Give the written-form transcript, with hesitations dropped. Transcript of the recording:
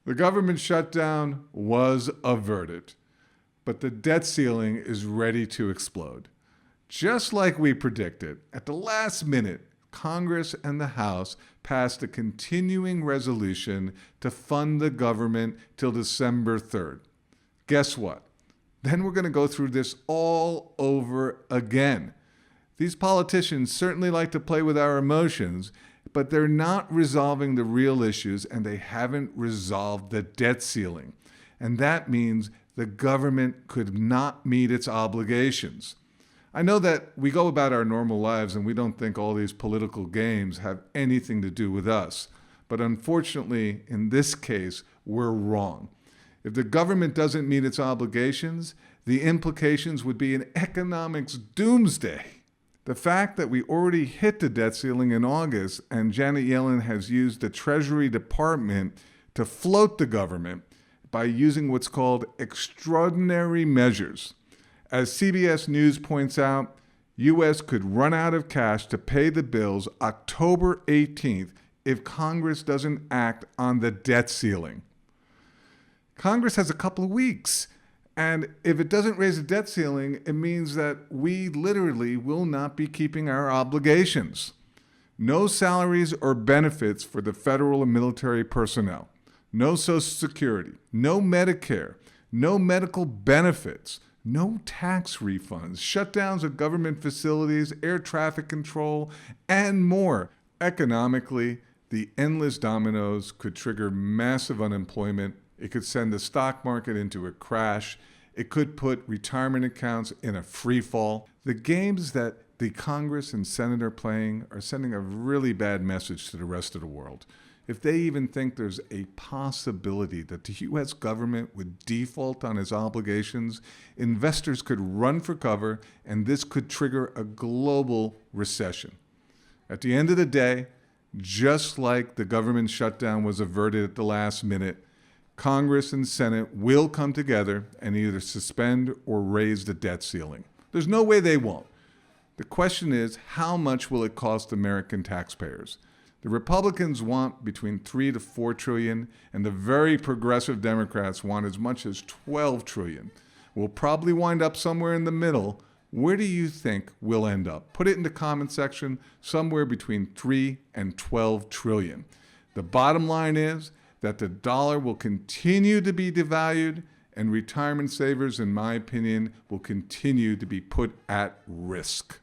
The government shutdown was averted, but the debt ceiling is ready to explode. Just like we predicted, at the last minute, Congress and the House passed a continuing resolution to fund the government till December 3rd. Guess what? Then we're going to go through this all over again. These politicians certainly like to play with our emotions, but they're not resolving the real issues, and they haven't resolved the debt ceiling. And that means the government could not meet its obligations. I know that we go about our normal lives and we don't think all these political games have anything to do with us. But unfortunately, in this case, we're wrong. If the government doesn't meet its obligations, the implications would be an economics doomsday. The fact that we already hit the debt ceiling in August and Janet Yellen has used the Treasury Department to float the government by using what's called extraordinary measures. As CBS News points out, U.S. could run out of cash to pay the bills October 18th if Congress doesn't act on the debt ceiling. Congress has a couple of weeks, and if it doesn't raise the debt ceiling, it means that we literally will not be keeping our obligations. No salaries or benefits for the federal and military personnel, no Social Security, no Medicare, no medical benefits, no tax refunds, shutdowns of government facilities, air traffic control, and more. Economically, the endless dominoes could trigger massive unemployment. It could send the stock market into a crash. It could put retirement accounts in a free fall. The games that the Congress and Senate are playing are sending a really bad message to the rest of the world. If they even think there's a possibility that the U.S. government would default on its obligations, investors could run for cover, and this could trigger a global recession. At the end of the day, just like the government shutdown was averted at the last minute, Congress and Senate will come together and either suspend or raise the debt ceiling. There's no way they won't. The question is, how much will it cost American taxpayers? The Republicans want between $3 to $4 trillion, and the very progressive Democrats want as much as $12 trillion. We'll probably wind up somewhere in the middle. Where do you think we'll end up? Put it in the comment section, somewhere between $3 and $12 trillion. The bottom line is that the dollar will continue to be devalued, and retirement savers, in my opinion, will continue to be put at risk.